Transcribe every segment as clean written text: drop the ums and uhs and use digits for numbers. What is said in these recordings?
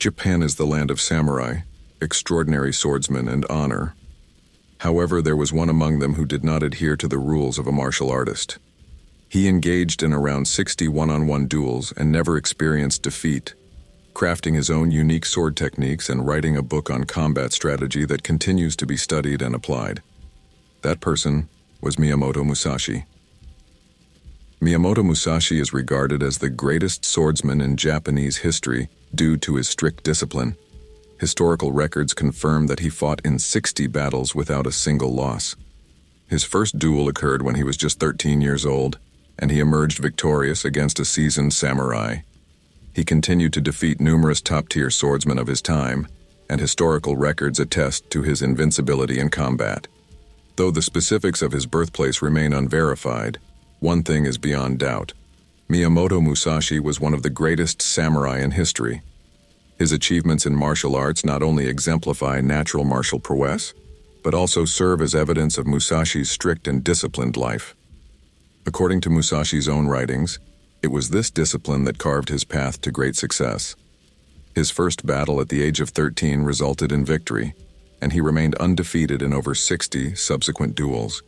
Japan is the land of samurai, extraordinary swordsmen, and honor. However, there was one among them who did not adhere to the rules of a martial artist. He engaged in around 60 one-on-one duels and never experienced defeat, crafting his own unique sword techniques and writing a book on combat strategy that continues to be studied and applied. That person was Miyamoto Musashi. Miyamoto Musashi is regarded as the greatest swordsman in Japanese history due to his strict discipline. Historical records confirm that he fought in 60 battles without a single loss. His first duel occurred when he was just 13 years old, and he emerged victorious against a seasoned samurai. He continued to defeat numerous top-tier swordsmen of his time, and historical records attest to his invincibility in combat. Though the specifics of his birthplace remain unverified, one thing is beyond doubt. Miyamoto Musashi was one of the greatest samurai in history. His achievements in martial arts not only exemplify natural martial prowess, but also serve as evidence of Musashi's strict and disciplined life. According to Musashi's own writings, it was this discipline that carved his path to great success. His first battle at the age of 13 resulted in victory, and he remained undefeated in over 60 subsequent duels.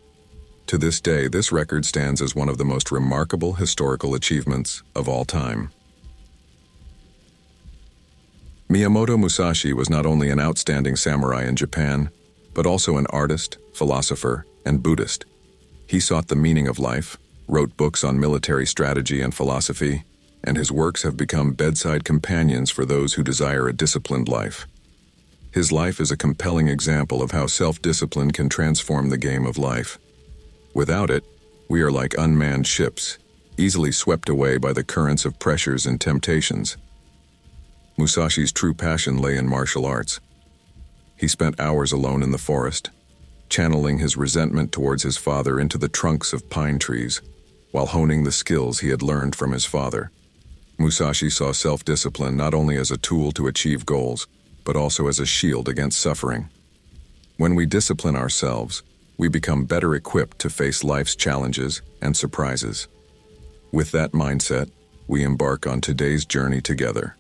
To this day, this record stands as one of the most remarkable historical achievements of all time. Miyamoto Musashi was not only an outstanding samurai in Japan, but also an artist, philosopher, and Buddhist. He sought the meaning of life, wrote books on military strategy and philosophy, and his works have become bedside companions for those who desire a disciplined life. His life is a compelling example of how self-discipline can transform the game of life. Without it, we are like unmanned ships, easily swept away by the currents of pressures and temptations. Musashi's true passion lay in martial arts. He spent hours alone in the forest, channeling his resentment towards his father into the trunks of pine trees, while honing the skills he had learned from his father. Musashi saw self-discipline not only as a tool to achieve goals, but also as a shield against suffering. When we discipline ourselves, we become better equipped to face life's challenges and surprises. With that mindset, we embark on today's journey together.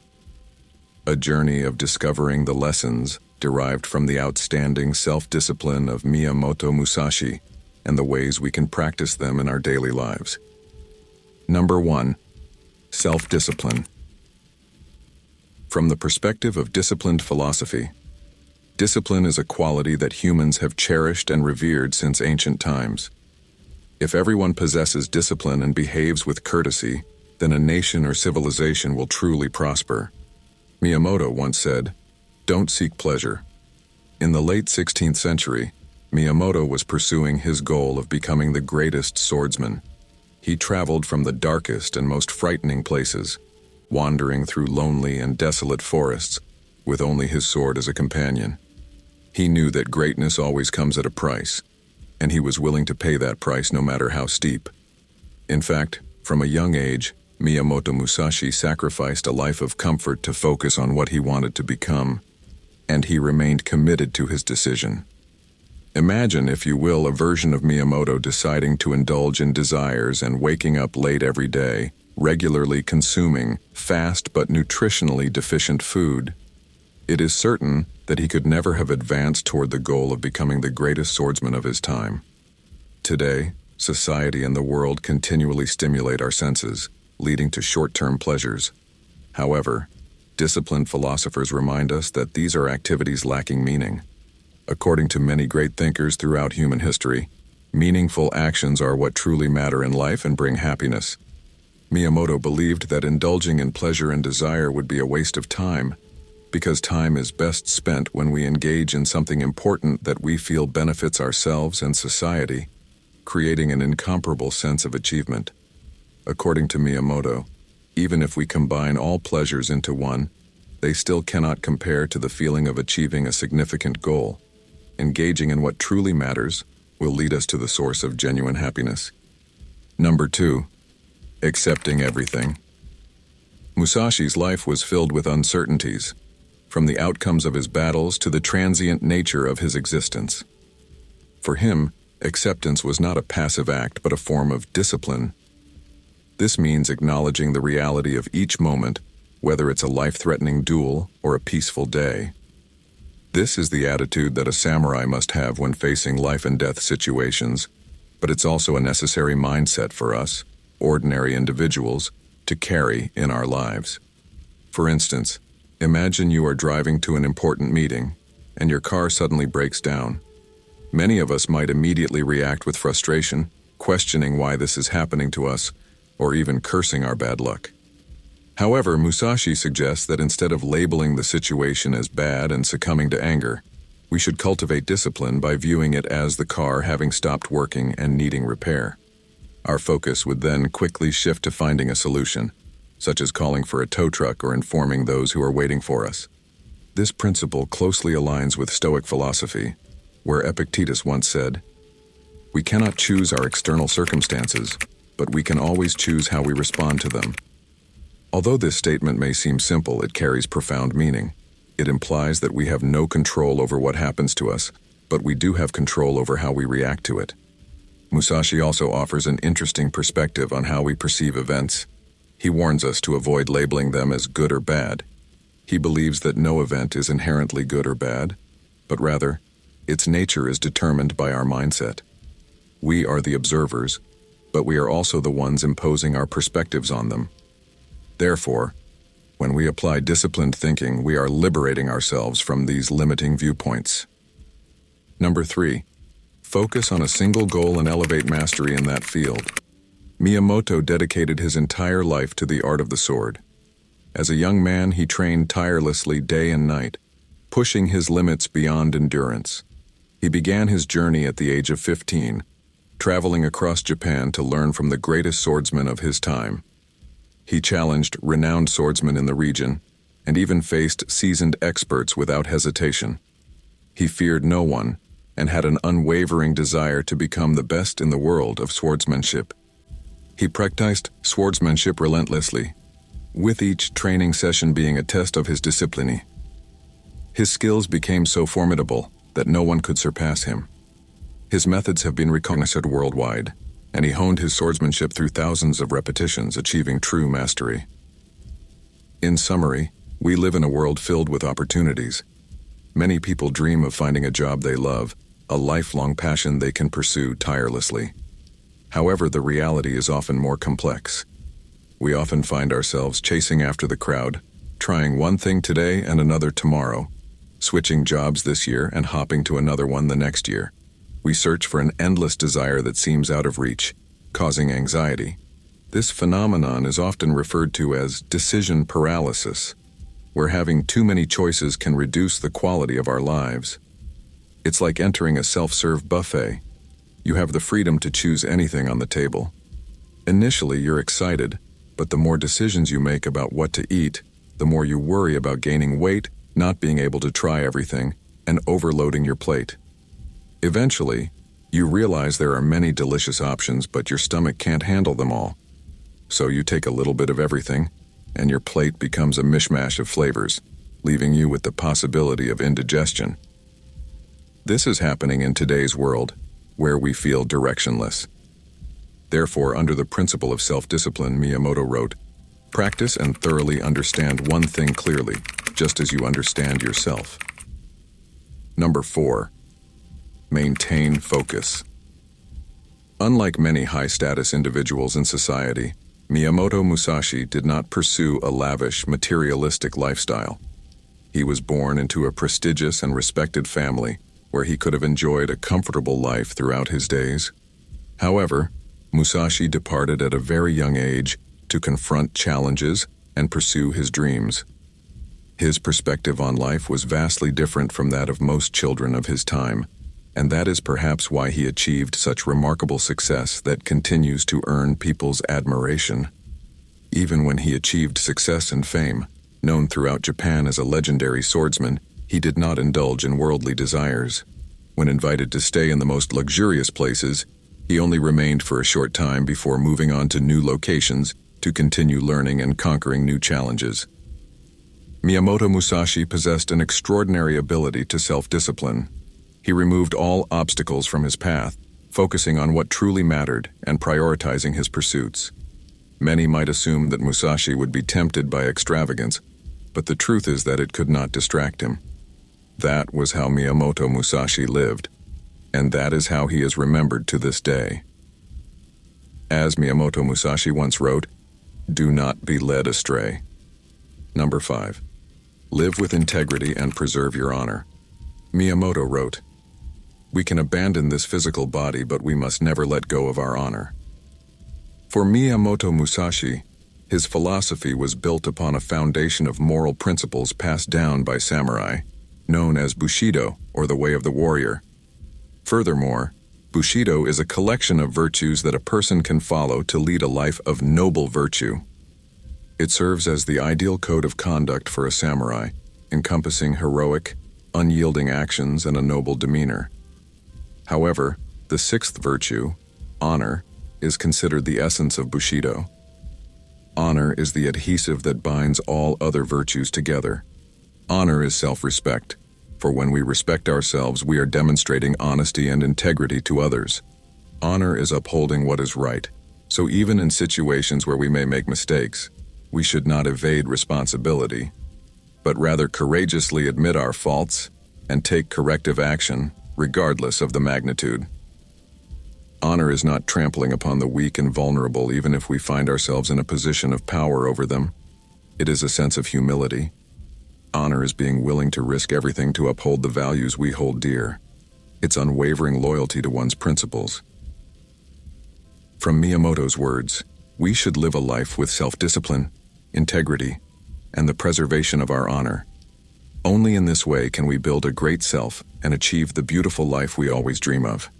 A journey of discovering the lessons derived from the outstanding self-discipline of Miyamoto Musashi and the ways we can practice them in our daily lives. Number 1. Self-discipline. From the perspective of disciplined philosophy, discipline is a quality that humans have cherished and revered since ancient times. If everyone possesses discipline and behaves with courtesy, then a nation or civilization will truly prosper. Miyamoto once said, "Don't seek pleasure." In the late 16th century, Miyamoto was pursuing his goal of becoming the greatest swordsman. He traveled from the darkest and most frightening places, wandering through lonely and desolate forests, with only his sword as a companion. He knew that greatness always comes at a price, and he was willing to pay that price no matter how steep. In fact, from a young age, Miyamoto Musashi sacrificed a life of comfort to focus on what he wanted to become, and he remained committed to his decision. Imagine, if you will, a version of Miyamoto deciding to indulge in desires and waking up late every day, regularly consuming fast but nutritionally deficient food. It is certain that he could never have advanced toward the goal of becoming the greatest swordsman of his time. Today, society and the world continually stimulate our senses, leading to short-term pleasures. However, disciplined philosophers remind us that these are activities lacking meaning. According to many great thinkers throughout human history, meaningful actions are what truly matter in life and bring happiness. Miyamoto believed that indulging in pleasure and desire would be a waste of time, because time is best spent when we engage in something important that we feel benefits ourselves and society, creating an incomparable sense of achievement. According to Miyamoto, even if we combine all pleasures into one, they still cannot compare to the feeling of achieving a significant goal. Engaging in what truly matters will lead us to the source of genuine happiness. Number 2. Accepting everything. Musashi's life was filled with uncertainties, from the outcomes of his battles to the transient nature of his existence. For him, acceptance was not a passive act but a form of discipline. This means acknowledging the reality of each moment, whether it's a life-threatening duel or a peaceful day. This is the attitude that a samurai must have when facing life-and-death situations, but it's also a necessary mindset for us, ordinary individuals, to carry in our lives. For instance, imagine you are driving to an important meeting, and your car suddenly breaks down. Many of us might immediately react with frustration, questioning why this is happening to us, or even cursing our bad luck. However, Musashi suggests that instead of labeling the situation as bad and succumbing to anger, we should cultivate discipline by viewing it as the car having stopped working and needing repair. Our focus would then quickly shift to finding a solution, such as calling for a tow truck or informing those who are waiting for us. This principle closely aligns with Stoic philosophy, where Epictetus once said, "We cannot choose our external circumstances, but we can always choose how we respond to them." Although this statement may seem simple, it carries profound meaning. It implies that we have no control over what happens to us, but we do have control over how we react to it. Musashi also offers an interesting perspective on how we perceive events. He warns us to avoid labeling them as good or bad. He believes that no event is inherently good or bad, but rather, its nature is determined by our mindset. We are the observers, but we are also the ones imposing our perspectives on them. Therefore, when we apply disciplined thinking, we are liberating ourselves from these limiting viewpoints. Number 3. Focus on a single goal and elevate mastery in that field. Miyamoto dedicated his entire life to the art of the sword. As a young man, he trained tirelessly day and night, pushing his limits beyond endurance. He began his journey at the age of 15, traveling across Japan to learn from the greatest swordsmen of his time. He challenged renowned swordsmen in the region, and even faced seasoned experts without hesitation. He feared no one, and had an unwavering desire to become the best in the world of swordsmanship. He practiced swordsmanship relentlessly, with each training session being a test of his discipline. His skills became so formidable that no one could surpass him. His methods have been recognized worldwide, and he honed his swordsmanship through thousands of repetitions, achieving true mastery. In summary, we live in a world filled with opportunities. Many people dream of finding a job they love, a lifelong passion they can pursue tirelessly. However, the reality is often more complex. We often find ourselves chasing after the crowd, trying one thing today and another tomorrow, switching jobs this year and hopping to another one the next year. We search for an endless desire that seems out of reach, causing anxiety. This phenomenon is often referred to as decision paralysis, where having too many choices can reduce the quality of our lives. It's like entering a self-serve buffet. You have the freedom to choose anything on the table. Initially, you're excited, but the more decisions you make about what to eat, the more you worry about gaining weight, not being able to try everything, and overloading your plate. Eventually, you realize there are many delicious options, but your stomach can't handle them all. So you take a little bit of everything, and your plate becomes a mishmash of flavors, leaving you with the possibility of indigestion. This is happening in today's world, where we feel directionless. Therefore, under the principle of self-discipline, Miyamoto wrote, "Practice and thoroughly understand one thing clearly, just as you understand yourself." Number 4. Maintain focus. Unlike many high-status individuals in society, Miyamoto Musashi did not pursue a lavish, materialistic lifestyle. He was born into a prestigious and respected family where he could have enjoyed a comfortable life throughout his days. However, Musashi departed at a very young age to confront challenges and pursue his dreams. His perspective on life was vastly different from that of most children of his time, and that is perhaps why he achieved such remarkable success that continues to earn people's admiration. Even when he achieved success and fame, known throughout Japan as a legendary swordsman, he did not indulge in worldly desires. When invited to stay in the most luxurious places, he only remained for a short time before moving on to new locations to continue learning and conquering new challenges. Miyamoto Musashi possessed an extraordinary ability to self-discipline. He removed all obstacles from his path, focusing on what truly mattered and prioritizing his pursuits. Many might assume that Musashi would be tempted by extravagance, but the truth is that it could not distract him. That was how Miyamoto Musashi lived, and that is how he is remembered to this day. As Miyamoto Musashi once wrote, "Do not be led astray." Number 5. Live with integrity and preserve your honor. Miyamoto wrote, "We can abandon this physical body, but we must never let go of our honor." For Miyamoto Musashi, his philosophy was built upon a foundation of moral principles passed down by samurai, known as Bushido, or the way of the warrior. Furthermore, Bushido is a collection of virtues that a person can follow to lead a life of noble virtue. It serves as the ideal code of conduct for a samurai, encompassing heroic, unyielding actions and a noble demeanor. However, the sixth virtue, honor, is considered the essence of Bushido. Honor is the adhesive that binds all other virtues together. Honor is self-respect, for when we respect ourselves, we are demonstrating honesty and integrity to others. Honor is upholding what is right, so even in situations where we may make mistakes, we should not evade responsibility, but rather courageously admit our faults and take corrective action, regardless of the magnitude. Honor is not trampling upon the weak and vulnerable even if we find ourselves in a position of power over them. It is a sense of humility. Honor is being willing to risk everything to uphold the values we hold dear. It's unwavering loyalty to one's principles. From Miyamoto's words, we should live a life with self-discipline, integrity, and the preservation of our honor. Only in this way can we build a great self and achieve the beautiful life we always dream of.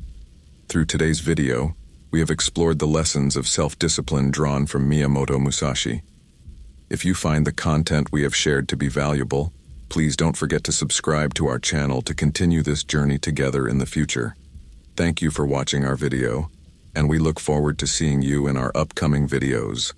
Through today's video, we have explored the lessons of self-discipline drawn from Miyamoto Musashi. If you find the content we have shared to be valuable, please don't forget to subscribe to our channel to continue this journey together in the future. Thank you for watching our video, and we look forward to seeing you in our upcoming videos.